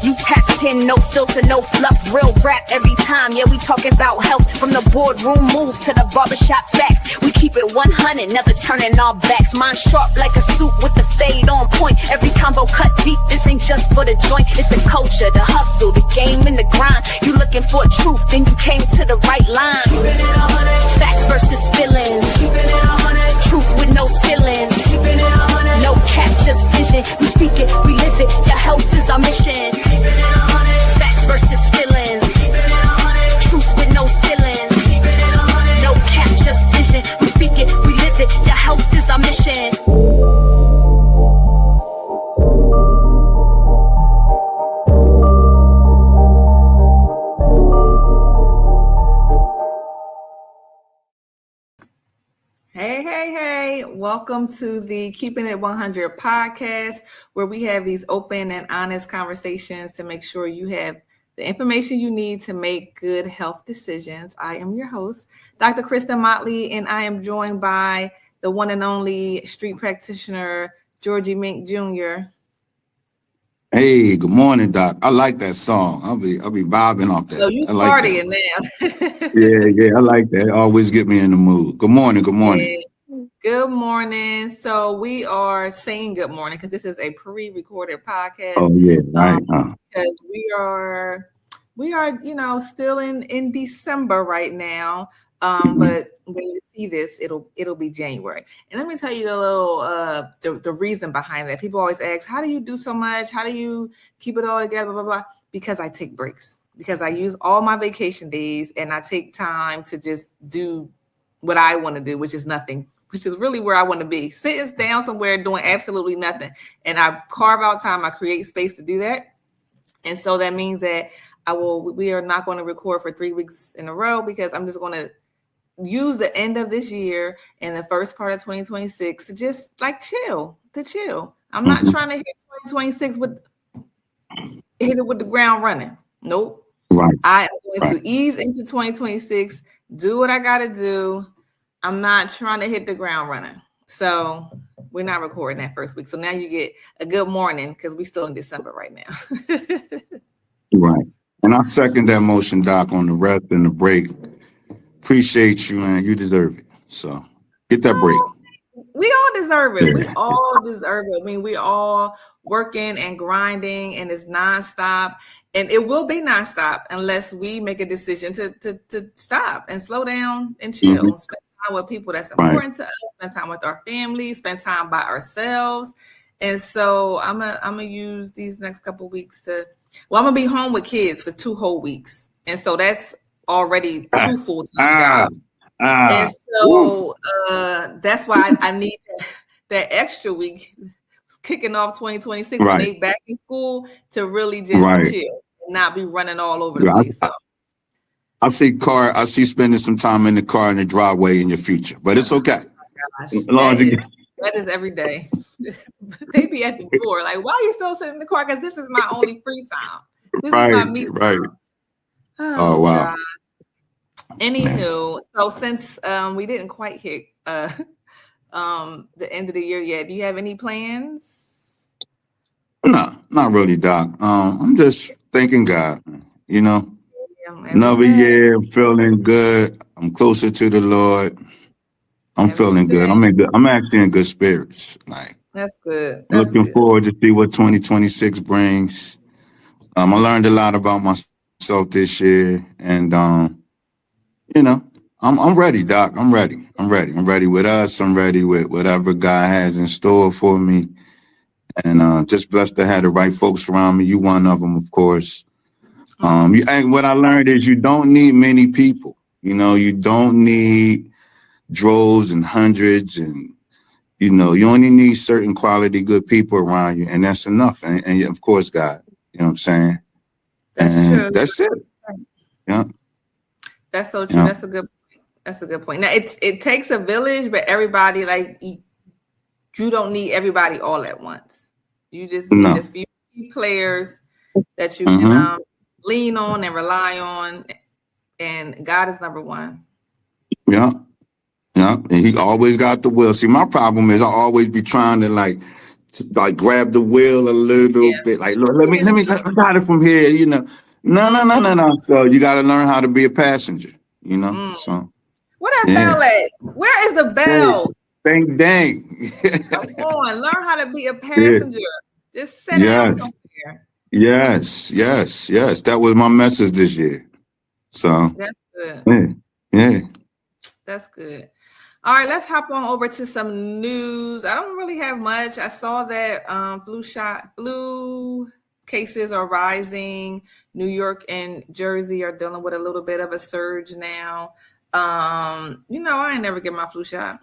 You tapped in, no filter, no fluff, real rap every time. Yeah, we talking about health from the boardroom moves to the barbershop facts. We keep it 100, never turning our backs. Mine sharp like a suit with the fade on point. Every convo cut deep, this ain't just for the joint. It's the culture, the hustle, the game and the grind. You looking for truth, then you came to the right line. Keeping it 100. Facts versus feelings. Keeping it 100. Truth with no ceilings. Keeping it 100. No cap, just vision. We speak it, we live it. Your health is our mission. Keeping it 100. Facts versus feelings. Keeping it 100. Truth with no ceilings. Keeping it 100. No cap, just vision. We speak it, we live it. Your health is our mission. Hey, welcome to the Keeping It 100 podcast, where we have these open and honest conversations to make sure you have the information you need to make good health decisions. I am your host, Dr. Kristen Motley, and I am joined by the one and only street practitioner, Georgie Mink Jr. Hey, good morning, Doc. I like that song. I'll be vibing off that. So you partying now. Yeah, I like that. Always get me in the mood. Good morning. Yeah. Good morning. So we are saying good morning because this is a pre-recorded podcast. Oh yeah, right. Because we are, still in December right now. But when you see this, it'll be January. And let me tell you the little the reason behind that. People always ask, how do you do so much? How do you keep it all together? Blah, blah, blah. Because I take breaks. Because I use all my vacation days and I take time to just do what I want to do, which is nothing, which is really where I want to be. Sitting down somewhere doing absolutely nothing. And I carve out time, I create space to do that. And so that means that we are not going to record for 3 weeks in a row because I'm just going to use the end of this year and the first part of 2026 to just like chill. I'm not trying to hit 2026 hit it with the ground running. Nope. Right. I am going to ease into 2026, do what I got to do. I'm not trying to hit the ground running. So we're not recording that first week. So now you get a good morning because we're still in December right now. Right. And I second that motion, Doc, on the rest and the break. Appreciate you, man. You deserve it. So get that break. We all deserve it. Yeah. We all deserve it. I mean, we all working and grinding, and it's nonstop. And it will be nonstop unless we make a decision to stop and slow down and chill. Mm-hmm. Spend time with people that's important to us. Spend time with our family. Spend time by ourselves. And so I'm gonna use these next couple of weeks I'm gonna be home with kids for 2 whole weeks, and so that's already 2 full-time jobs. And so that's why I need that extra week kicking off 2026 when they back in school to really just chill and not be running all over the place. I see spending some time in the car in the driveway in your future, but it's okay. That is every day. They be at the door like, why are you still sitting in the car? Because this is my only free time. This is my me time. Oh wow. God. Anywho, so since we didn't quite hit the end of the year yet, do you have any plans? No, not really, Doc. I'm just thanking God. Another year, I'm feeling good. I'm closer to the Lord. I'm feeling good. I'm actually in good spirits. Like that's good. Looking forward to see what 2026 brings. I learned a lot about myself this year, and I'm ready, Doc. I'm ready. I'm ready with us. I'm ready with whatever God has in store for me, and just blessed to have the right folks around me. You one of them, of course. And what I learned is you don't need many people. You don't need droves and hundreds, and you only need certain quality good people around you, and that's enough. And of course, God, you know what I'm saying? That's it. Yeah. That's so true. Yeah. That's a good point. Now it takes a village, but everybody, like, you don't need everybody all at once. You just need a few key players that you can lean on and rely on, and God is number one. Yeah. And he always got the will. See, my problem is I always be trying to like grab the wheel a little Yeah. bit. Like, look, let me got it from here. You know, no. So you got to learn how to be a passenger. You know, Mm. so Where that yeah. bell at? Where is the bell? Dang. Come on, learn how to be a passenger. Just sit down Yes, somewhere. yes. That was my message this year. So That's good. yeah. That's good. All right, let's hop on over to some news. I don't really have much. I saw that flu cases are rising. New York and Jersey are dealing with a little bit of a surge now. I ain't never get my flu shot.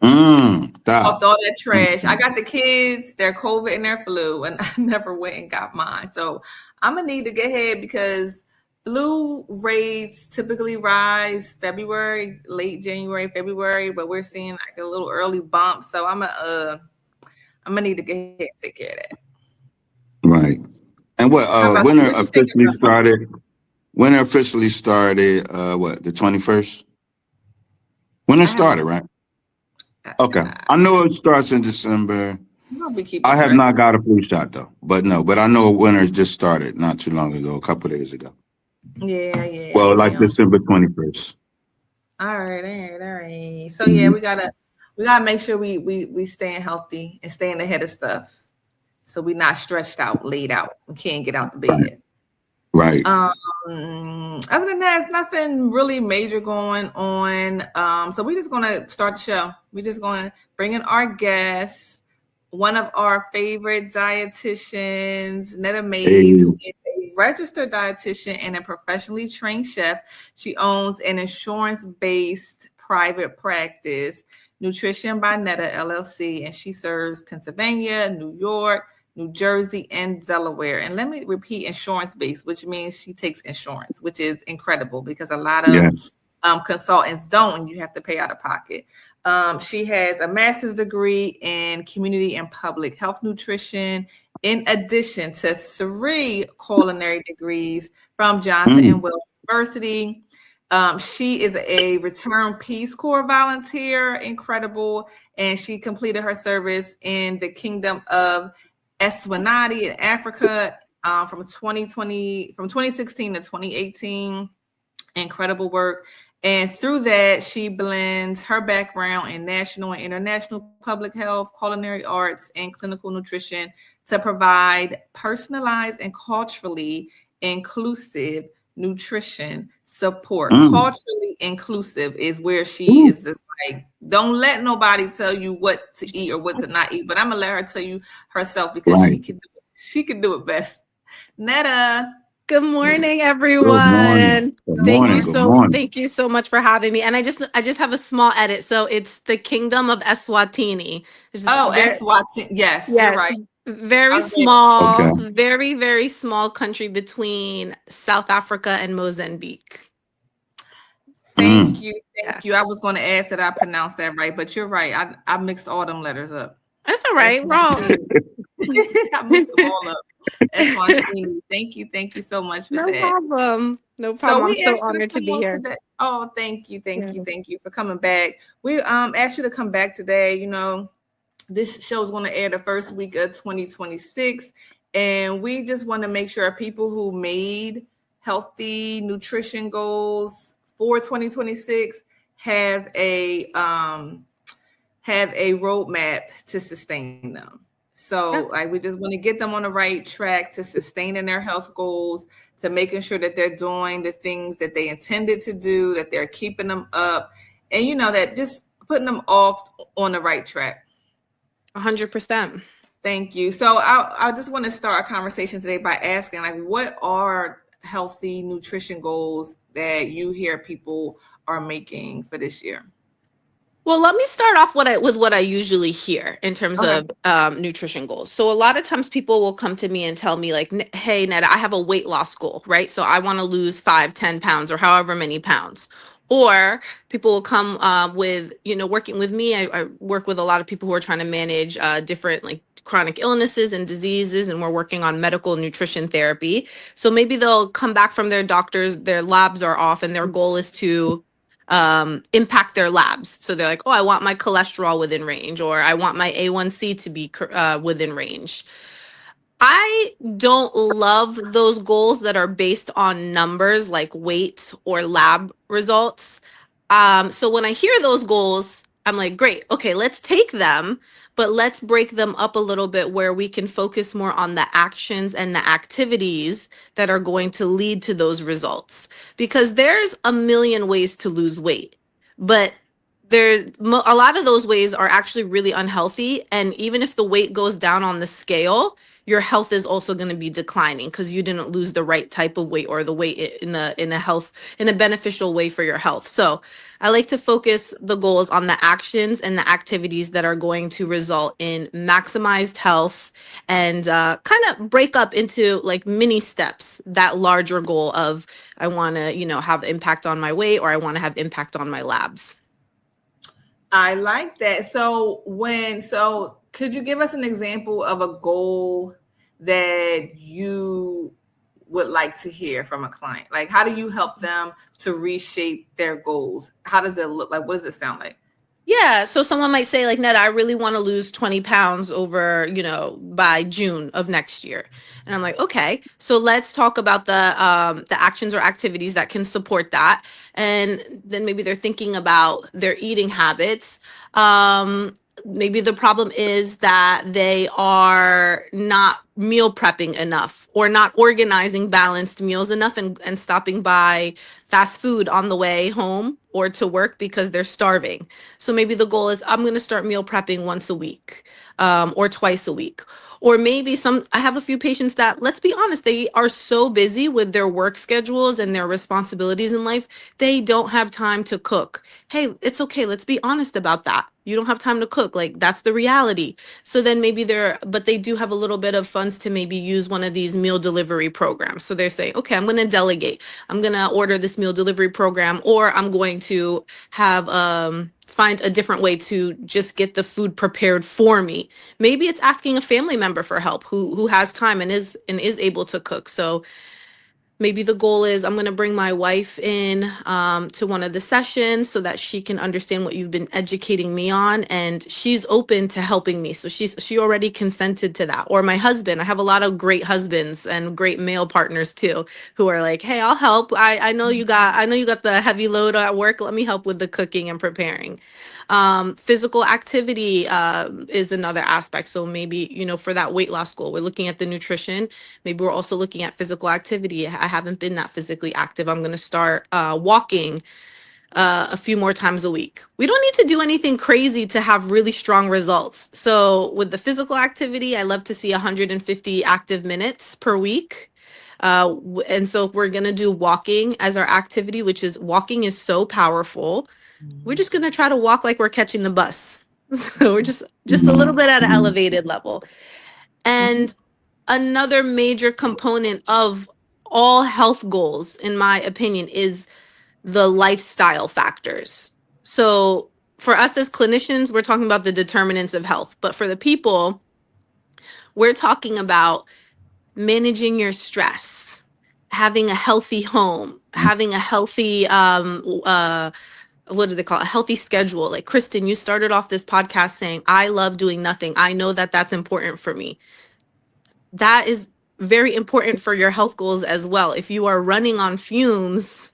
Stop. All that trash. I got the kids, their COVID and their flu, and I never went and got mine. So I'm gonna need to get ahead because flu rates typically rise February, late January, February, but we're seeing like a little early bump. So I'm gonna need to get ahead and take care of that. Right. And what winter officially started? Winter officially started the 21st? Winter started, right? Okay. I know it starts in December. I have not got a flu shot though. But I know winter just started not too long ago, a couple of days ago. Yeah. Well, like December 21st. All right. So yeah, we gotta make sure we staying healthy and staying ahead of stuff. So we're not stretched out, laid out. We can't get out the bed. Right. Other than that, there's nothing really major going on. So we're just gonna start the show. We're just gonna bring in our guests, one of our favorite dietitians, Netta Mays, who is a registered dietitian and a professionally trained chef. She owns an insurance-based private practice, Nutrition by Netta LLC, and she serves Pennsylvania, New York, New Jersey, and Delaware. And let me repeat, insurance-based, which means she takes insurance, which is incredible because a lot of consultants don't, and you have to pay out of pocket. She has a master's degree in community and public health nutrition, in addition to 3 culinary degrees from Johnson and Wales University. She is a return Peace Corps volunteer, incredible, and she completed her service in the Kingdom of Eswatini in Africa from 2016 to 2018. Incredible work. And through that, she blends her background in national and international public health, culinary arts, and clinical nutrition to provide personalized and culturally inclusive nutrition support. Culturally inclusive is where she is just like, don't let nobody tell you what to eat or what to not eat, but I'm gonna let her tell you herself because she can do it best. Netta. Good morning, everyone. Thank you so much for having me. And I just have a small edit. So it's the Kingdom of Eswatini. Eswatini. Yes, you're right. Very small, very, very small country between South Africa and Mozambique. Thank you. I was going to ask that I pronounced that right, but you're right. I mixed all them letters up. That's all right. Wrong. I mixed them all up. Thank you so much for that. No problem. I'm so honored to be here. Oh, thank you for coming back. We asked you to come back today. This show is going to air the first week of 2026, and we just want to make sure people who made healthy nutrition goals for 2026 have a roadmap to sustain them. So we just want to get them on the right track to sustaining their health goals, to making sure that they're doing the things that they intended to do, that they're keeping them up, and that just putting them off on the right track. 100%. Thank you. So I just want to start our conversation today by asking, what are healthy nutrition goals that you hear people are making for this year? Well, let me start off with what I usually hear in terms of nutrition goals. So a lot of times people will come to me and tell me hey, Netta, I have a weight loss goal, right? So I want to lose 5-10 pounds or however many pounds. Or people will come with, working with me. I work with a lot of people who are trying to manage different chronic illnesses and diseases, and we're working on medical nutrition therapy. So maybe they'll come back from their doctors, their labs are off, and their goal is to impact their labs. So they're like, oh, I want my cholesterol within range, or I want my A1C to be within range. I don't love those goals that are based on numbers like weight or lab results. So when I hear those goals, I'm like, great, okay, let's take them, but let's break them up a little bit where we can focus more on the actions and the activities that are going to lead to those results. Because there's a million ways to lose weight, but a lot of those ways are actually really unhealthy. And even if the weight goes down on the scale, your health is also going to be declining because you didn't lose the right type of weight, or the weight in a beneficial way for your health. So I like to focus the goals on the actions and the activities that are going to result in maximized health, and kind of break up into like mini steps that larger goal of, I want to, have impact on my weight, or I want to have impact on my labs. I like that. So could you give us an example of a goal that you would like to hear from a client? Like, how do you help them to reshape their goals? How does it look like? What does it sound like? Yeah. So someone might say like, Ned, I really want to lose 20 pounds over, by June of next year. And I'm like, okay, so let's talk about the actions or activities that can support that. And then maybe they're thinking about their eating habits. Maybe the problem is that they are not meal prepping enough, or not organizing balanced meals enough, and stopping by fast food on the way home or to work because they're starving. So maybe the goal is, I'm going to start meal prepping once a week, or twice a week. Or maybe I have a few patients that, let's be honest, they are so busy with their work schedules and their responsibilities in life, they don't have time to cook. Hey, it's okay. Let's be honest about that. You don't have time to cook. Like, that's the reality. So then maybe but they do have a little bit of funds to maybe use one of these meal delivery programs. So they're saying, okay, I'm going to delegate. I'm going to order this meal delivery program, or I'm going to have, find a different way to just get the food prepared for me. Maybe it's asking a family member for help who has time and is able to cook. So maybe the goal is, I'm going to bring my wife in to one of the sessions so that she can understand what you've been educating me on, and she's open to helping me. So she already consented to that. Or my husband, I have a lot of great husbands and great male partners too, who are like, hey, I'll help. I know you got the heavy load at work. Let me help with the cooking and preparing. Physical activity is another aspect. So maybe, for that weight loss goal, we're looking at the nutrition. Maybe we're also looking at physical activity. I haven't been that physically active. I'm going to start walking a few more times a week. We don't need to do anything crazy to have really strong results. So with the physical activity, I love to see 150 active minutes per week. And so we're going to do walking as our activity, walking is so powerful. We're just going to try to walk like we're catching the bus. So we're just a little bit at an elevated level. And another major component of all health goals, in my opinion, is the lifestyle factors. So for us as clinicians, we're talking about the determinants of health. But for the people, we're talking about managing your stress, having a healthy home, having a healthy what do they call it? A healthy schedule. Like, Kristen, you started off this podcast saying, I love doing nothing. I know that that's important for me. That is very important for your health goals as well. If you are running on fumes,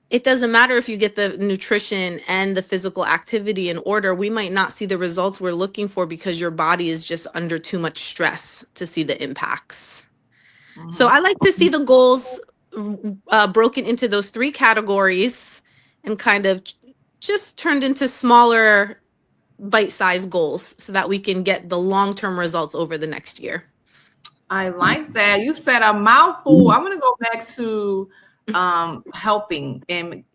it doesn't matter if you get the nutrition and the physical activity in order. We might not see the results we're looking for because your body is just under too much stress to see the impacts. So I like to see the goals broken into those three categories, and kind of just turned into smaller bite-sized goals so that we can get the long-term results over the next year. I like that. You said a mouthful. I'm going to go back to helping and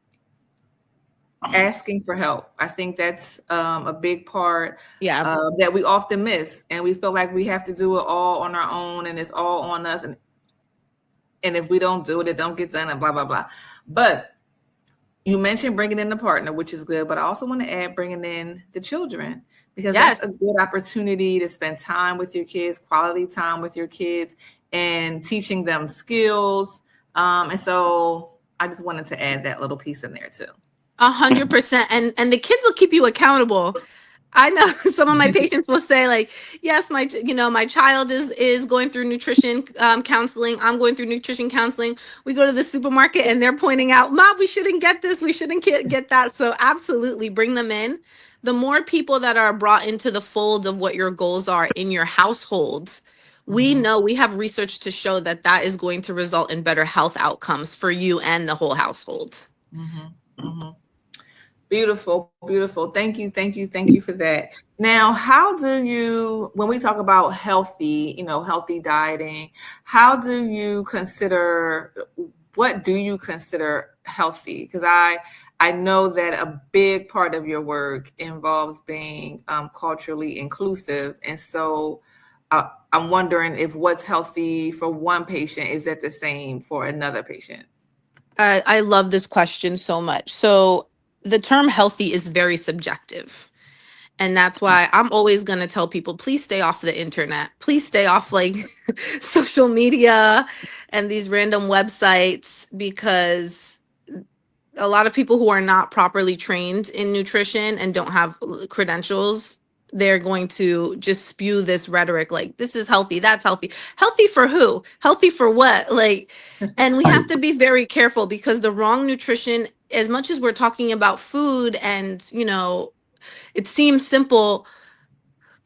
asking for help. I think that's a big part that we often miss. And we feel like we have to do it all on our own, and it's all on us. And if we don't do it, it don't get done, and blah, blah, blah. But you mentioned bringing in the partner, which is good, but I also want to add bringing in the children, because that's a good opportunity to spend time with your kids, quality time with your kids, and teaching them skills. And so I just wanted to add that little piece in there too. 100%. And the kids will keep you accountable. I know some of my patients will say like, yes, my child is going through nutrition counseling. I'm going through nutrition counseling. We go to the supermarket and they're pointing out, Mom, we shouldn't get this. We shouldn't get that. So absolutely bring them in. The more people that are brought into the fold of what your goals are in your household, we know, we have research to show that that is going to result in better health outcomes for you and the whole household. Beautiful, beautiful. Thank you for that. Now, how do you, when we talk about healthy, healthy dieting, what do you consider healthy? Because I know that a big part of your work involves being culturally inclusive. And so I'm wondering if what's healthy for one patient, is that the same for another patient? I love this question so much. So the term healthy is very subjective. And that's why I'm always going to tell people, please stay off the internet. Please stay off like social media and these random websites, because a lot of people who are not properly trained in nutrition and don't have credentials, they're going to just spew this rhetoric like, this is healthy, that's healthy. Healthy for who? Healthy for what? Like, and we have to be very careful, because the wrong nutrition, as much as we're talking about food and, it seems simple,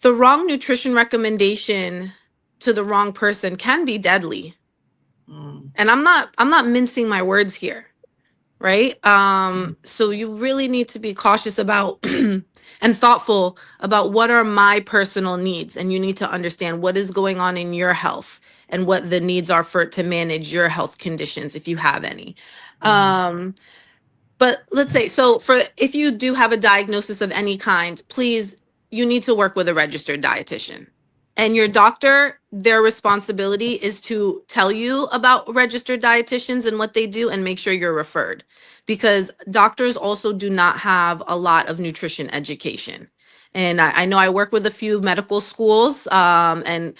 the wrong nutrition recommendation to the wrong person can be deadly. And I'm not mincing my words here. Right. So you really need to be cautious about and thoughtful about what are my personal needs. And you need to understand what is going on in your health and what the needs are to manage your health conditions, if you have any. But let's say, if you do have a diagnosis of any kind, please, you need to work with a registered dietitian. And your doctor, their responsibility is to tell you about registered dietitians and what they do and make sure you're referred, because doctors also do not have a lot of nutrition education. And I know I work with a few medical schools and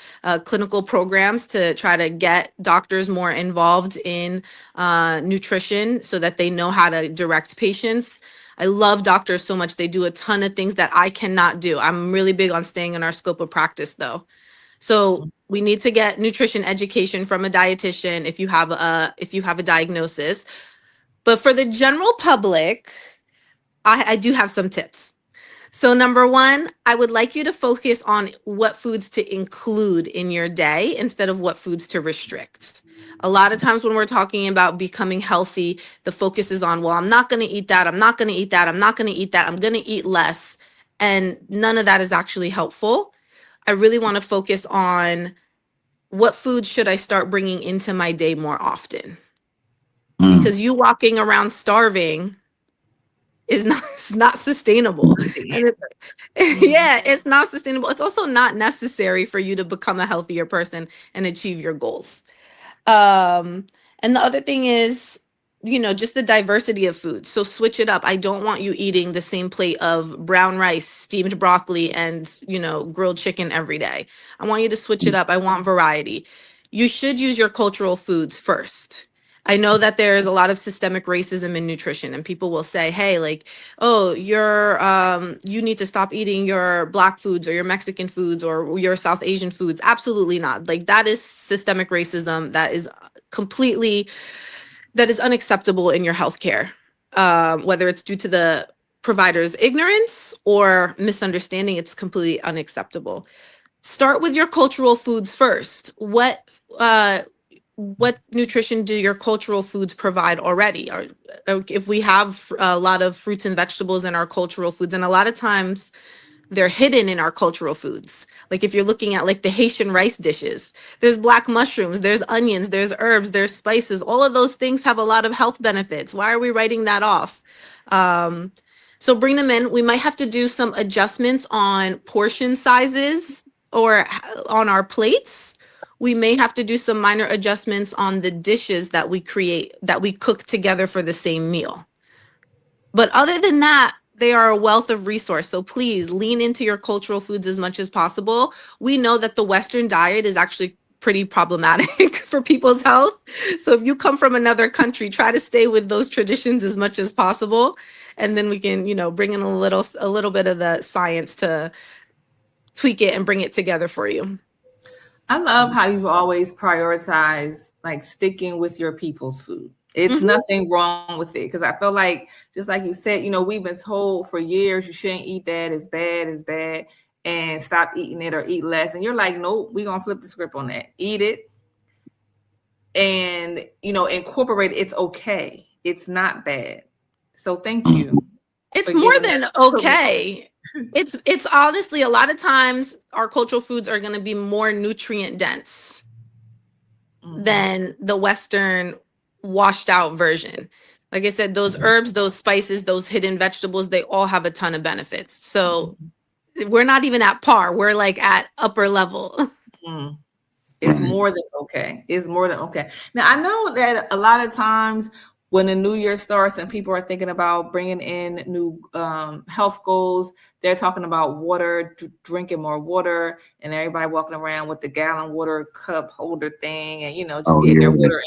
clinical programs to try to get doctors more involved in nutrition so that they know how to direct patients. I love doctors so much. They do a ton of things that I cannot do. I'm really big on staying in our scope of practice, though. So we need to get nutrition education from a dietitian if you have a diagnosis. But for the general public, I do have some tips. So number one, I would like you to focus on what foods to include in your day instead of what foods to restrict. A lot of times when we're talking about becoming healthy, the focus is on, well, I'm not going to eat that. I'm not going to eat that. I'm not going to eat that. I'm going to eat less. And none of that is actually helpful. I really want to focus on what foods should I start bringing into my day more often? Because you walking around starving is not sustainable. And it's not sustainable. It's also not necessary for you to become a healthier person and achieve your goals. And the other thing is, just the diversity of foods. So switch it up. I don't want you eating the same plate of brown rice, steamed broccoli, and, grilled chicken every day. I want you to switch it up. I want variety. You should use your cultural foods first. I know that there's a lot of systemic racism in nutrition, and people will say, hey, like, oh, you need to stop eating your Black foods or your Mexican foods or your South Asian foods. Absolutely not. Like, that is systemic racism. That is unacceptable in your healthcare, whether it's due to the provider's ignorance or misunderstanding. It's completely unacceptable. Start with your cultural foods first. What nutrition do your cultural foods provide already? Or if we have a lot of fruits and vegetables in our cultural foods, and a lot of times they're hidden in our cultural foods. Like if you're looking at like the Haitian rice dishes, there's black mushrooms, there's onions, there's herbs, there's spices. All of those things have a lot of health benefits. Why are we writing that off? So bring them in. We might have to do some adjustments on portion sizes or on our plates. We may have to do some minor adjustments on the dishes that we cook together for the same meal. But other than that, they are a wealth of resource. So please lean into your cultural foods as much as possible. We know that the Western diet is actually pretty problematic for people's health. So if you come from another country, try to stay with those traditions as much as possible, and then we can, bring in a little bit of the science to tweak it and bring it together for you. I love how you've always prioritized like sticking with your people's food. It's nothing wrong with it, because I feel like, just like you said, we've been told for years you shouldn't eat that, it's bad, and stop eating it or eat less. And you're like, nope, we're gonna flip the script on that. Eat it and incorporate it. It's okay. It's not bad. So thank you. It's more than okay. It's honestly, a lot of times our cultural foods are going to be more nutrient dense than the Western washed out version. Like I said, those herbs, those spices, those hidden vegetables, they all have a ton of benefits. So we're not even at par. We're like at upper level. It's more than okay. It's more than okay. Now, I know that a lot of times when the new year starts and people are thinking about bringing in new health goals, they're talking about water, drinking more water, and everybody walking around with the gallon water cup holder thing, and just getting their water in.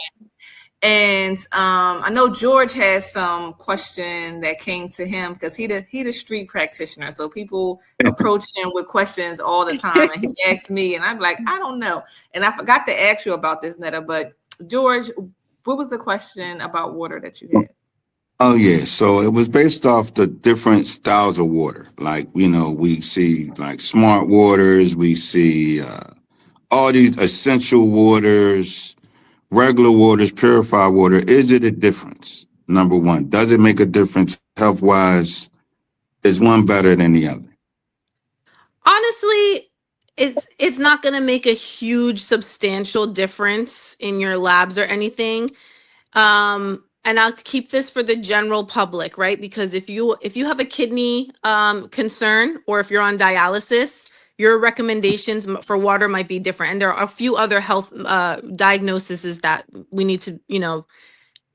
And I know George has some question that came to him, because he the street practitioner. So people approach him with questions all the time, and he asks me, and I'm like, I don't know. And I forgot to ask you about this, Netta, but George, what was the question about water that you had? Oh, yeah. So it was based off the different styles of water. Like, we see like smart waters, we see all these essential waters, regular waters, purified water. Is it a difference? Number one, does it make a difference health-wise? Is one better than the other? Honestly, it's not going to make a huge substantial difference in your labs or anything. And I'll keep this for the general public, right? Because if you have a kidney concern, or if you're on dialysis, your recommendations for water might be different. And there are a few other health diagnoses that we need to,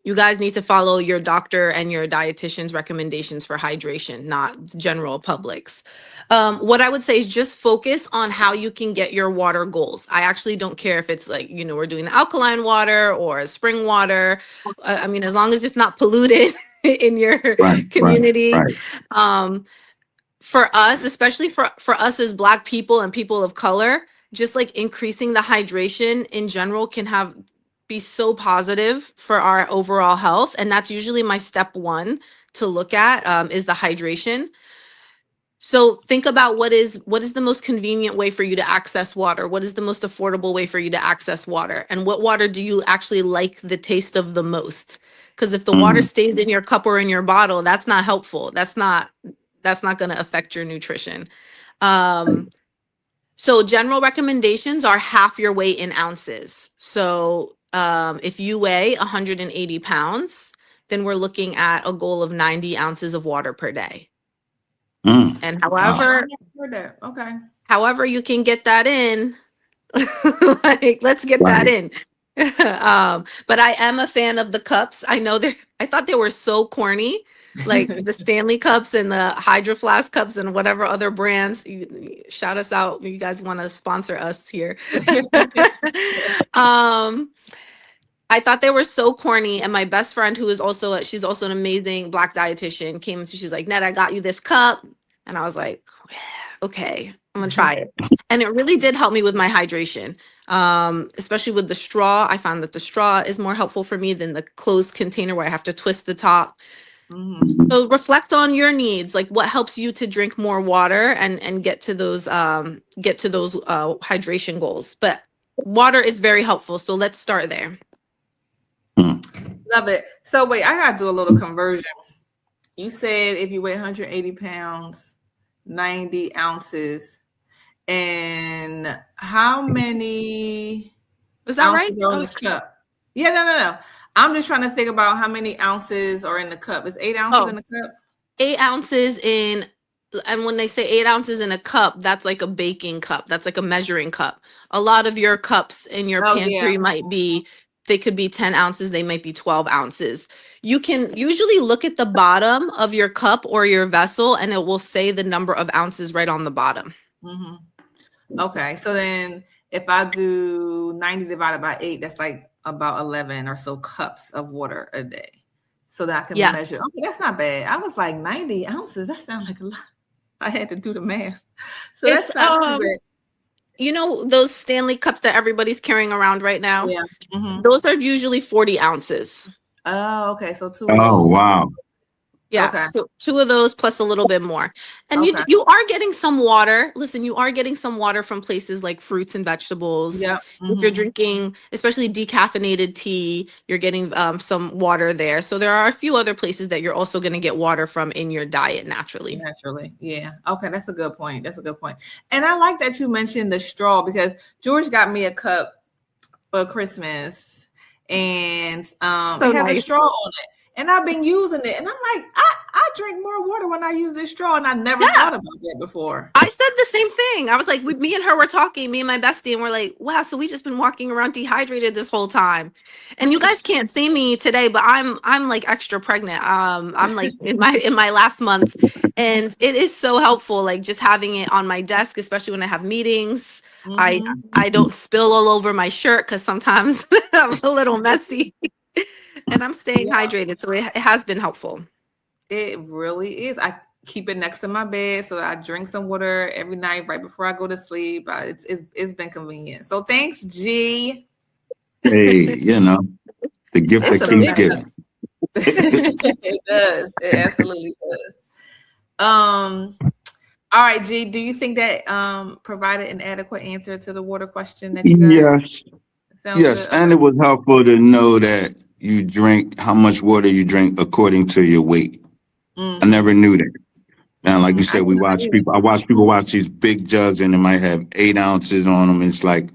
you guys need to follow your doctor and your dietitian's recommendations for hydration, not the general public's. What I would say is just focus on how you can get your water goals. I actually don't care if it's like, we're doing alkaline water or spring water. I mean, as long as it's not polluted in your community. Right. For us, especially for us as Black people and people of color, just like increasing the hydration in general can be so positive for our overall health. And that's usually my step one to look at, is the hydration. So think about what is the most convenient way for you to access water? What is the most affordable way for you to access water? And what water do you actually like the taste of the most? Because if the water stays in your cup or in your bottle, that's not helpful. That's not going to affect your nutrition. So general recommendations are half your weight in ounces. So if you weigh 180 pounds, then we're looking at a goal of 90 ounces of water per day. And however you can get that in, let's get that in. But I am a fan of the cups. I thought they were so corny, like the Stanley cups and the Hydro Flask cups and whatever other brands. Shout us out. You guys want to sponsor us here. I thought they were so corny, and my best friend, who is she's also an amazing Black dietitian, came and she's like, Ned, I got you this cup. And I was like, okay, I'm gonna try it. And it really did help me with my hydration, especially with the straw. I found that the straw is more helpful for me than the closed container where I have to twist the top. So reflect on your needs, like what helps you to drink more water and get to those hydration goals. But water is very helpful, so let's start there. Love it. So wait, I gotta do a little conversion. You said if you weigh 180 pounds, 90 ounces, and how many was that right? Are in the cup? Yeah, no. I'm just trying to think about how many ounces are in the cup. Is 8 ounces in the cup? 8 ounces in, and when they say 8 ounces in a cup, that's like a baking cup. That's like a measuring cup. A lot of your cups in your pantry they could be 10 ounces. They might be 12 ounces. You can usually look at the bottom of your cup or your vessel, and it will say the number of ounces right on the bottom. Okay. So then if I do 90 divided by 8, that's like about 11 or so cups of water a day. So that I can measure. Yes. Okay, that's not bad. I was like 90 ounces. That sounds like a lot. I had to do the math. So It's that's not too bad. you know those Stanley cups that everybody's carrying around right now? Yeah. Mhm. Those are usually 40 ounces. Oh, okay. So 2 of Oh, those. wow. Yeah, Okay. so 2 of those plus a little bit more. And Okay. you are getting some water. Listen, you are getting some water from places like fruits and vegetables. Yep. If you're Mhm. drinking, especially decaffeinated tea, you're getting some water there. So there are a few other places that you're also going to get water from in your diet naturally. Naturally. Yeah. Okay, that's a good point. That's a good point. And I like that you mentioned the straw because George got me a cup for Christmas and So it has a nice. straw on it. And I've been using it. And I'm like, I drink more water when I use this straw. And I never Yeah. thought about that before. I said the same thing. I was like, me and her were talking, me and my bestie, and we're like, wow, so we just been walking around dehydrated this whole time. And you guys can't see me today, but I'm like extra pregnant. I'm like in my last month, and it is so helpful, like just having it on my desk, especially when I have meetings. Mhm. I don't spill all over my shirt because sometimes I'm a little messy. And I'm staying Yeah. hydrated, so it has been helpful. It really is. I keep it next to my bed so that I drink some water every night right before I go to sleep. It's been convenient. So thanks, G. Hey, you know, the gift It's that a keeps big giving. It does. It absolutely does. All right, G, do you think that provided an adequate answer to the water question that you got? Yes. Sounds Yes. good? And it was helpful to know that you drink how much water you drink according to your weight. I never knew that. And like you said, I watch people watch these big jugs and they might have 8 ounces on them. It's like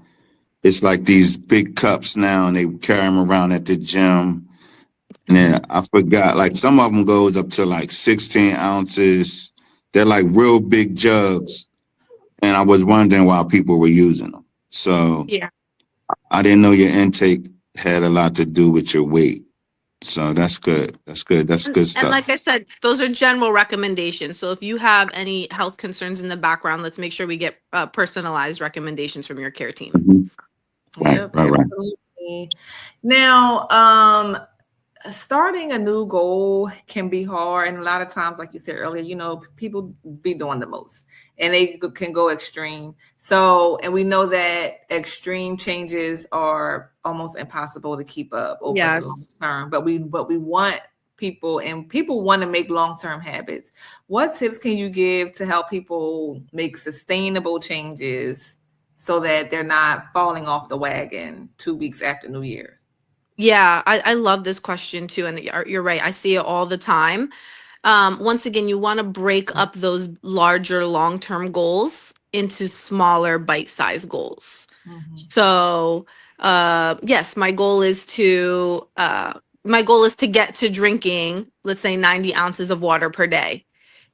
these big cups now and they carry them around at the gym. And then I forgot, like some of them goes up to like 16 ounces. They're like real big jugs. And I was wondering why people were using them. So Yeah. I didn't know your intake had a lot to do with your weight. So that's good. That's good. That's good And like stuff. I said, those are general recommendations. So if you have any health concerns in the background, let's make sure we get personalized recommendations from your care team. Mhm. Right, Yep, right. absolutely. Now, starting a new goal can be hard, and a lot of times, like you said earlier, people be doing the most and they can go extreme. So, and we know that extreme changes are almost impossible to keep up over the long Yes. term, but we want people want to make long-term habits. What tips can you give to help people make sustainable changes so that they're not falling off the wagon 2 weeks after New Year's? Yeah, I love this question too. And you're right. I see it all the time. Once again, you want to break up those larger long-term goals into smaller bite-sized goals. So, yes, my goal is to get to drinking, let's say 90 ounces of water per day.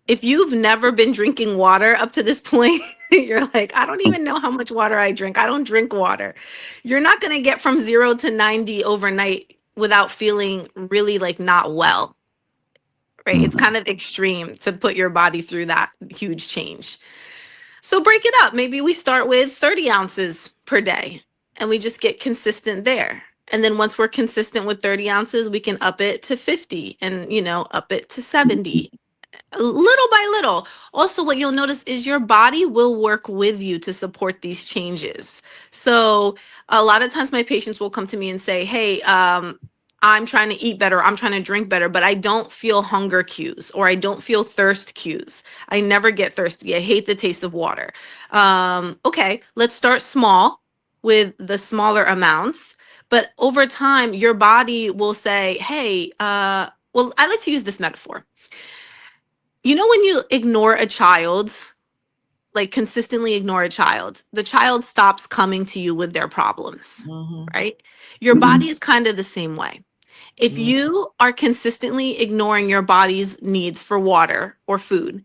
If you've never been drinking water up to this point, you're like, I don't even know how much water I drink. I don't drink water. You're not going to get from 0 to 90 overnight without feeling really like not well, right? It's kind of extreme to put your body through that huge change. So break it up. Maybe we start with 30 ounces per day and we just get consistent there. And then once we're consistent with 30 ounces, we can up it to 50 and, up it to 70. Little by little. Also, what you'll notice is your body will work with you to support these changes. So a lot of times my patients will come to me and say, hey, I'm trying to eat better, I'm trying to drink better, but I don't feel hunger cues or I don't feel thirst cues. I never get thirsty. I hate the taste of water. Okay, let's start small with the smaller amounts. But over time, your body will say, hey, well, I like to use this metaphor. You know, when you ignore a child, like consistently ignore a child, the child stops coming to you with their problems, right? Your body is kind of the same way. If you are consistently ignoring your body's needs for water or food,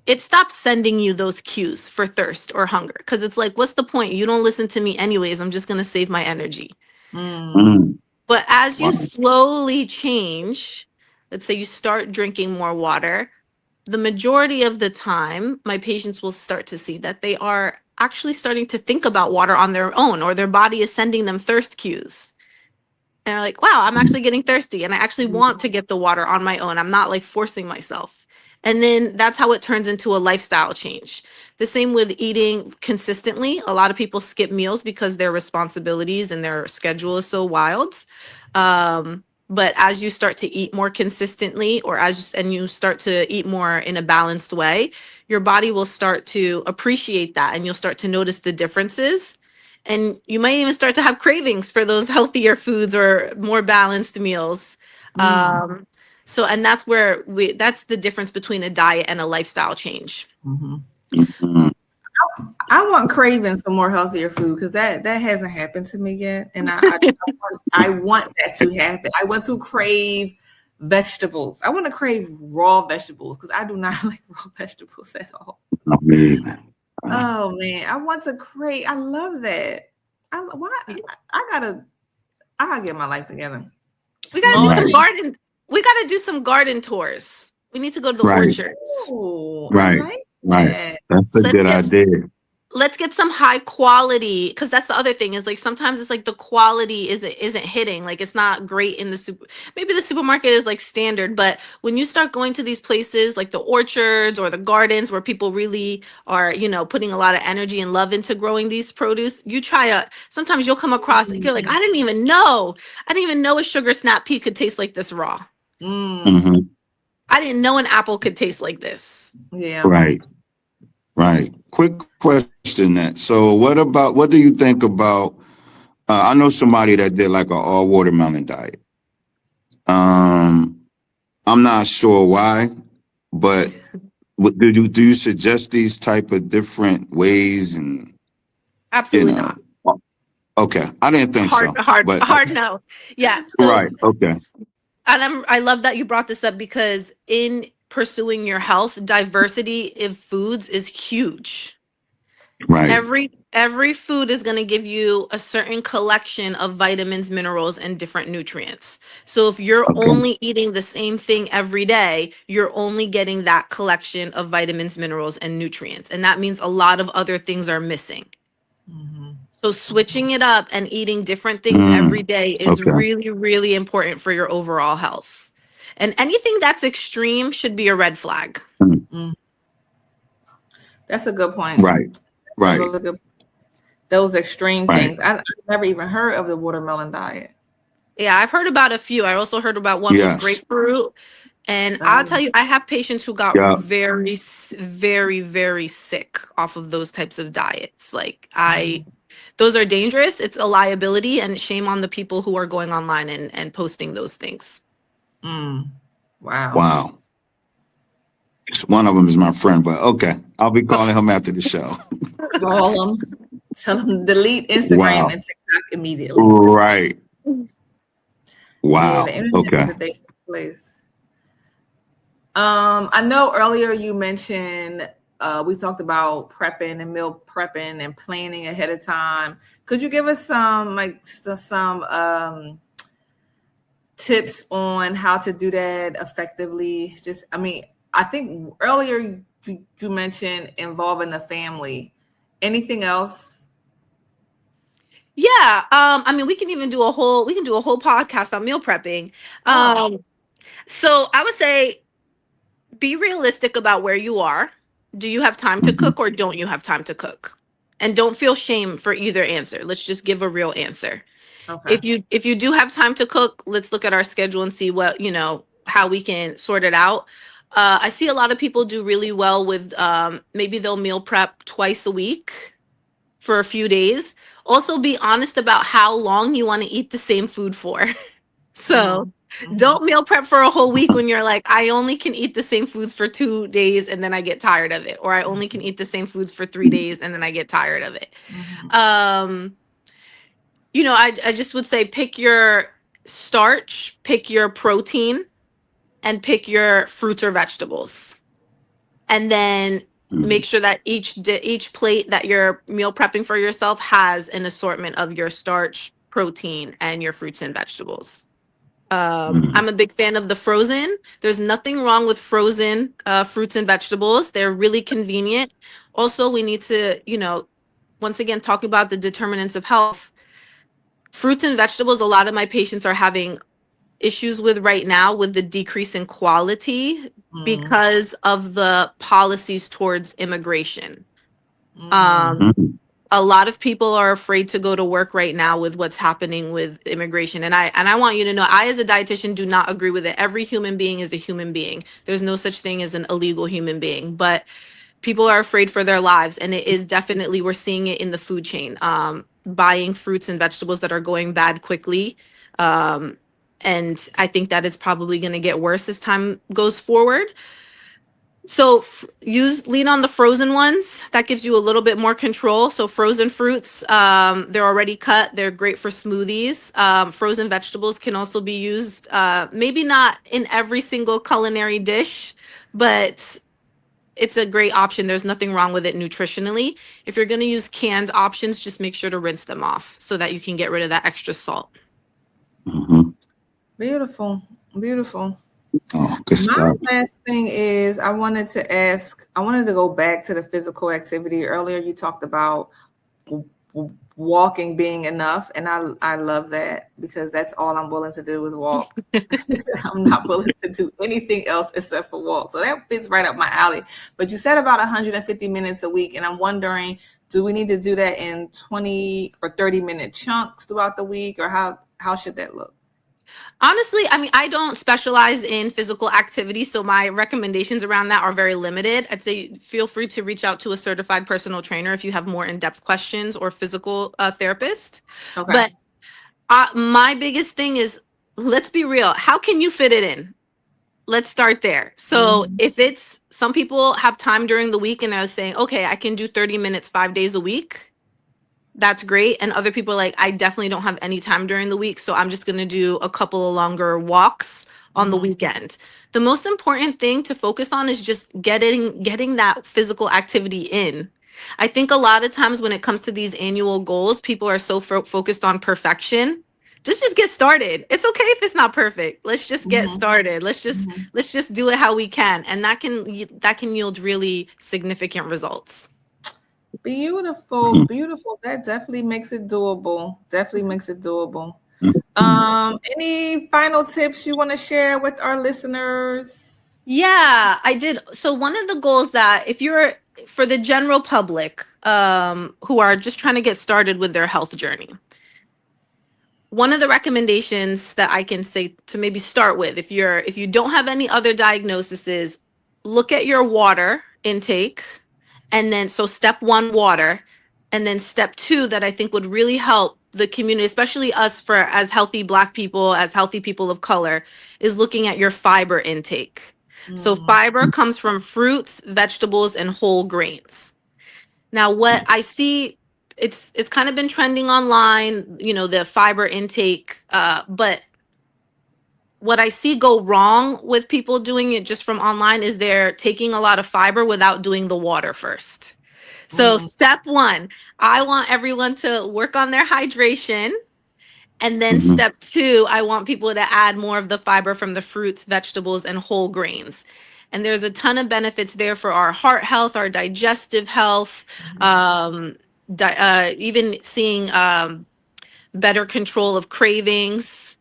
it stops sending you those cues for thirst or hunger because it's like, what's the point? You don't listen to me anyways. I'm just going to save my energy. But as you slowly change, let's say you start drinking more water, the majority of the time, my patients will start to see that they are actually starting to think about water on their own, or their body is sending them thirst cues. And they're like, wow, I'm actually getting thirsty and I actually want to get the water on my own. I'm not like forcing myself. And then that's how it turns into a lifestyle change. The same with eating consistently. A lot of people skip meals because their responsibilities and their schedule is so wild. But as you start to eat more consistently, and you start to eat more in a balanced way, your body will start to appreciate that, and you'll start to notice the differences. And you might even start to have cravings for those healthier foods or more balanced meals. Mm. And that's the difference between a diet and a lifestyle change. Mm-hmm. Mhm. I want cravings for more healthier food because that hasn't happened to me yet, and I want that to happen. I want to crave vegetables. I want to crave raw vegetables because I do not like raw vegetables at all. Amazing. Oh man, I want to crave. I love that. I gotta get my life together. We gotta do Right. some garden. We gotta do some garden tours. We need to go to the Right. orchards. Ooh, Right. I like Right. that. That's a Let's good get- idea. Let's get some high quality, because that's the other thing is like sometimes it's like the quality isn't hitting, like it's not great in the super. Maybe the supermarket is like standard, but when you start going to these places like the orchards or the gardens where people really are, putting a lot of energy and love into growing these produce, sometimes you'll come across, you're like, I didn't even know a sugar snap pea could taste like this raw. Mm, Hmm. I didn't know an apple could taste like this. yeah. Right. Right. Quick question that. So what do you think about, I know somebody that did like an all watermelon diet. I'm not sure why, but do you suggest these type of different ways and, Absolutely not. Okay. I didn't think so. but- Hard no. Yeah. So, Right. Okay. And I love that you brought this up because in pursuing your health, diversity of foods is huge. Right. Every food is going to give you a certain collection of vitamins, minerals, and different nutrients. So if you're Okay. only eating the same thing every day, you're only getting that collection of vitamins, minerals, and nutrients. And that means a lot of other things are missing. Mhm. So switching it up and eating different things every day is Okay. really, really important for your overall health. And anything that's extreme should be a red flag. That's a good point. Right. Right. Really good. Those extreme Right. things. I've never even heard of the watermelon diet. Yeah, I've heard about a few. I also heard about one Yes. with grapefruit. And I'll tell you, I have patients who got Yeah. very, very, very sick off of those types of diets. Like those are dangerous. It's a liability, and shame on the people who are going online and posting those things. Mm. Wow. Wow. One of them is my friend, but okay. I'll be calling him after the show. Call them. Tell them to delete Instagram Wow. and TikTok immediately. Right. Wow. Yeah, the internet Okay. is a dangerous place. I know earlier you mentioned we talked about prepping and meal prepping and planning ahead of time. Could you give us some tips on how to do that effectively? I think earlier you mentioned involving the family. Anything else? Yeah. We can even do a whole podcast on meal prepping. So I would say be realistic about where you are. Do you have time to cook or don't you have time to cook? And don't feel shame for either answer. Let's just give a real answer. Okay. If you do have time to cook, let's look at our schedule and see what, how we can sort it out. I see a lot of people do really well with maybe they'll meal prep twice a week for a few days. Also be honest about how long you want to eat the same food for. So don't meal prep for a whole week when you're like, I only can eat the same foods for 2 days and then I get tired of it. Or I only can eat the same foods for 3 days and then I get tired of it. I just would say pick your starch, pick your protein, and pick your fruits or vegetables. And then make sure that each plate that you're meal prepping for yourself has an assortment of your starch, protein, and your fruits and vegetables. I'm a big fan of the frozen. There's nothing wrong with frozen fruits and vegetables. They're really convenient. Also, we need to, once again, talking about the determinants of health, fruits and vegetables, a lot of my patients are having issues with right now with the decrease in quality because of the policies towards immigration. A lot of people are afraid to go to work right now with what's happening with immigration. And I want you to know, I as a dietitian do not agree with it. Every human being is a human being. There's no such thing as an illegal human being, but people are afraid for their lives. And it is definitely, we're seeing it in the food chain, buying fruits and vegetables that are going bad quickly. And I think that it's probably going to get worse as time goes forward. So lean on the frozen ones. That gives you a little bit more control. So frozen fruits, they're already cut. They're great for smoothies. Frozen vegetables can also be used, maybe not in every single culinary dish, but it's a great option. There's nothing wrong with it nutritionally. If you're going to use canned options, just make sure to rinse them off so that you can get rid of that extra salt. Beautiful. Beautiful. Oh, good My stuff. last thing is I wanted to go back to the physical activity. Earlier you talked about walking being enough, and I love that, because that's all I'm willing to do is walk. I'm not willing to do anything else except for walk. So that fits right up my alley. But you said about 150 minutes a week, and I'm wondering, do we need to do that in 20 or 30-minute chunks throughout the week, or how should that look? Honestly, I mean, I don't specialize in physical activity, so my recommendations around that are very limited. I'd say feel free to reach out to a certified personal trainer if you have more in-depth questions, or physical therapist. Okay. But my biggest thing is, let's be real. How can you fit it in? Let's start there. So if it's, some people have time during the week and they're saying, okay, I can do 30 minutes 5 days a week. That's great. And other people are like, I definitely don't have any time during the week, so I'm just going to do a couple of longer walks on the weekend. The most important thing to focus on is just getting that physical activity in. I think a lot of times when it comes to these annual goals, people are so focused on perfection. Just get started. It's okay if it's not perfect. Let's just get started. Let's just do it how we can, and that can yield really significant results. Beautiful. That definitely makes it doable. Any final tips you want to share with our listeners? Yeah, I did. So one of the goals that, if you're, for the general public, who are just trying to get started with their health journey, one of the recommendations that I can say to maybe start with, if you don't have any other diagnoses, is look at your water intake. And then, so step 1, water. And then step 2, that I think would really help the community, especially us as healthy Black people, as healthy people of color, is looking at your fiber intake. So fiber comes from fruits, vegetables, and whole grains. Now, what I see, it's kind of been trending online, the fiber intake, but what I see go wrong with people doing it just from online is they're taking a lot of fiber without doing the water first. So step 1, I want everyone to work on their hydration. And then step 2, I want people to add more of the fiber from the fruits, vegetables, and whole grains. And there's a ton of benefits there for our heart health, our digestive health, even seeing better control of cravings.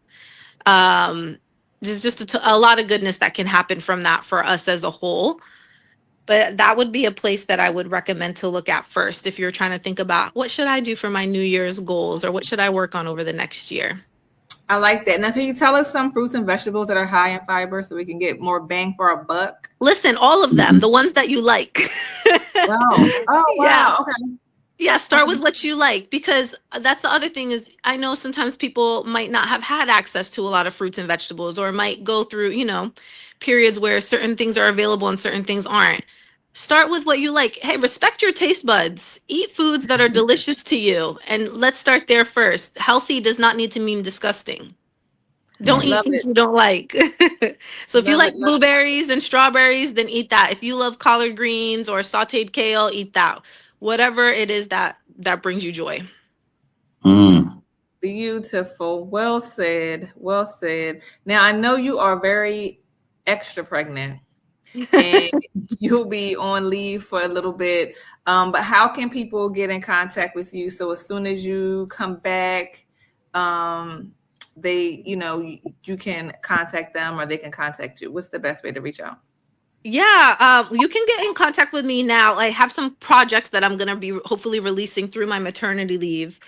There's just a lot of goodness that can happen from that for us as a whole. But that would be a place that I would recommend to look at first if you're trying to think about, what should I do for my New Year's goals, or what should I work on over the next year? I like that. Now, can you tell us some fruits and vegetables that are high in fiber so we can get more bang for our buck? Listen, all of them, the ones that you like. Oh, wow. Yeah. Okay. Yeah, start with what you like, because that's the other thing is, I know sometimes people might not have had access to a lot of fruits and vegetables, or might go through, periods where certain things are available and certain things aren't. Start with what you like. Hey, respect your taste buds. Eat foods that are delicious to you. And let's start there first. Healthy does not need to mean disgusting. Don't eat things you don't like. So if you like blueberries and strawberries, then eat that. If you love collard greens or sauteed kale, eat that. Whatever it is that brings you joy. Beautiful. Well said. Now, I know you are very extra pregnant. and you'll be on leave for a little bit. But how can people get in contact with you? So as soon as you come back, you can contact them or they can contact you. What's the best way to reach out? Yeah, you can get in contact with me now. I have some projects that I'm gonna be hopefully releasing through my maternity leave.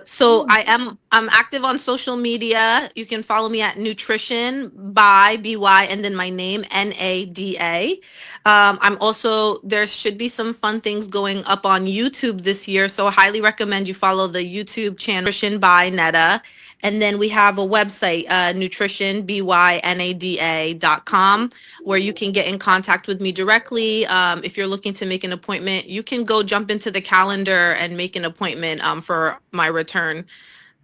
So I'm active on social media. You can follow me at Nutrition by BY and then my name NADA. I'm also, there should be some fun things going up on YouTube this year, so I highly recommend you follow the YouTube channel Nutrition by Netta. And then we have a website, nutritionbynada.com, where you can get in contact with me directly. If you're looking to make an appointment, you can go jump into the calendar and make an appointment for my return.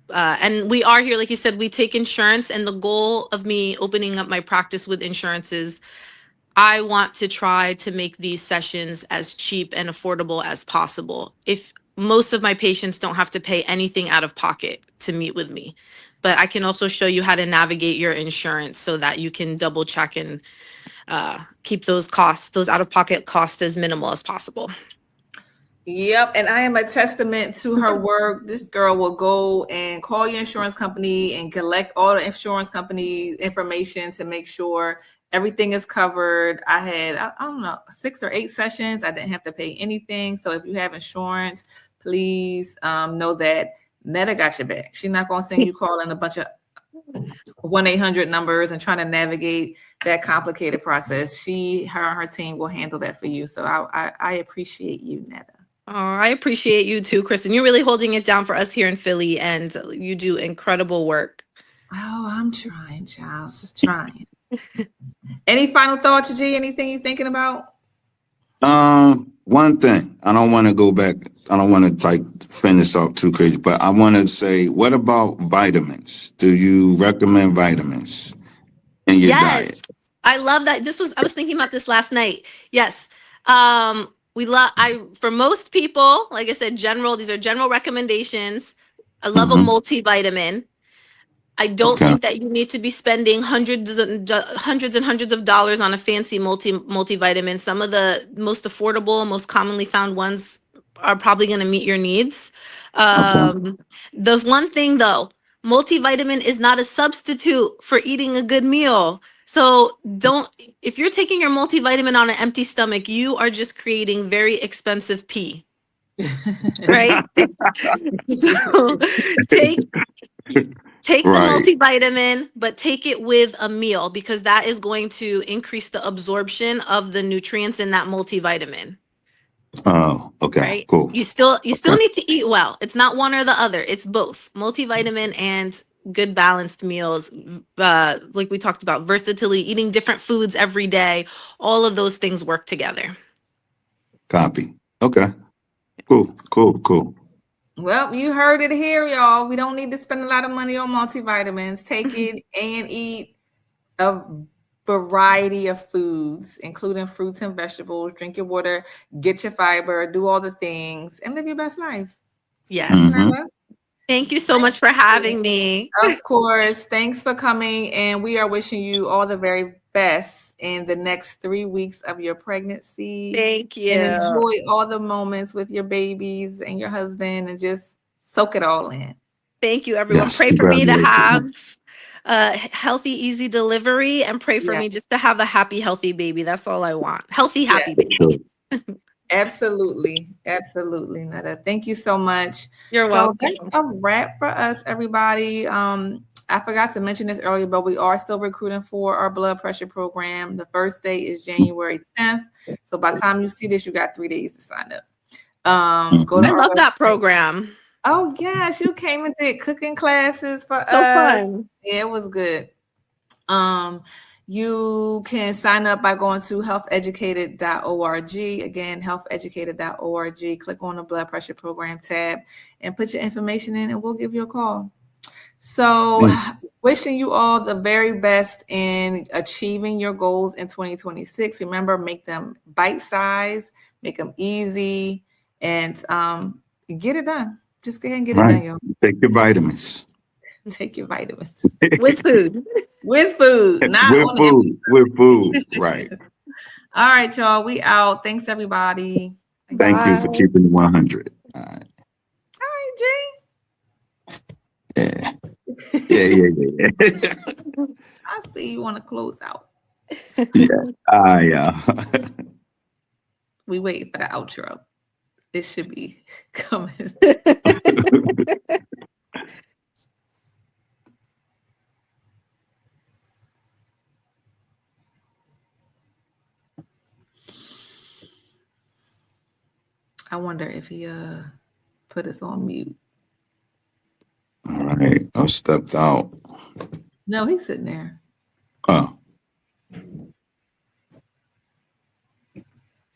And we are here, like you said, we take insurance. And the goal of me opening up my practice with insurance is I want to try to make these sessions as cheap and affordable as possible. If most of my patients don't have to pay anything out of pocket to meet with me, but I can also show you how to navigate your insurance so that you can double check and keep those costs, those out-of-pocket costs, as minimal as possible. Yep, and I am a testament to her work. This girl will go and call your insurance company and collect all the insurance company information to make sure everything is covered. I had, I don't know, 6 or 8 sessions. I didn't have to pay anything. So if you have insurance, please know that Netta got your back. She's not going to send you calling a bunch of 1-800 numbers and trying to navigate that complicated process. Her and her team will handle that for you. So I appreciate you, Netta. Oh, I appreciate you too, Kristen. You're really holding it down for us here in Philly, and you do incredible work. Oh, I'm trying, Charles. Trying. Any final thoughts, G? Anything you're thinking about? One thing. I don't want to go back. I don't want to finish off too crazy, but I want to say, what about vitamins? Do you recommend vitamins in your diet? I love that. I was thinking about this last night. Yes. For most people, like I said, these are general recommendations. I love a multivitamin. I don't think that you need to be spending hundreds and hundreds of dollars on a fancy multivitamin. Some of the most affordable, most commonly found ones are probably going to meet your needs. The one thing though, multivitamin is not a substitute for eating a good meal. So if you're taking your multivitamin on an empty stomach, you are just creating very expensive pee. Right? So take the multivitamin, but take it with a meal, because that is going to increase the absorption of the nutrients in that multivitamin. Oh, okay. Right? Cool. You still need to eat well. It's not one or the other. It's both multivitamin and good balanced meals. Like we talked about, versatility, eating different foods every day. All of those things work together. Copy. Okay. Cool. Well, you heard it here, y'all. We don't need to spend a lot of money on multivitamins. Take it and eat a variety of foods, including fruits and vegetables. Drink your water, get your fiber, do all the things, and live your best life. Yes. Thank you so much for having me. Of course. Thanks for coming. And we are wishing you all the very best in the next 3 weeks of your pregnancy. Thank you. And enjoy all the moments with your babies and your husband and just soak it all in. Thank you, everyone. Yes, pray for me to have a healthy, easy delivery, and pray for me just to have a happy, healthy baby. That's all I want. Healthy, happy baby. Absolutely, Netta. Thank you so much. You're welcome. That's a wrap for us, everybody. I forgot to mention this earlier, but we are still recruiting for our blood pressure program. The first day is January 10th. So by the time you see this, you got 3 days to sign up. I love that program. Oh, yes. You came and did cooking classes for us. So fun. Yeah, it was good. You can sign up by going to healtheducated.org. Again, healtheducated.org. Click on the blood pressure program tab and put your information in, and we'll give you a call. So wishing you all the very best in achieving your goals in 2026. Remember, make them bite-sized, make them easy, and get it done. Just go ahead and get it done, y'all. Take your vitamins. Take your vitamins. With food. With food. Not with food. Right. All right, y'all. We out. Thanks, everybody. Thank you for Bye. keeping it 100. All right. All right, Yeah. Jay. Yeah. I see you want to close out. Yeah. We waiting for the outro. It should be coming. I wonder if he put us on mute. All right. I stepped out. No, he's sitting there.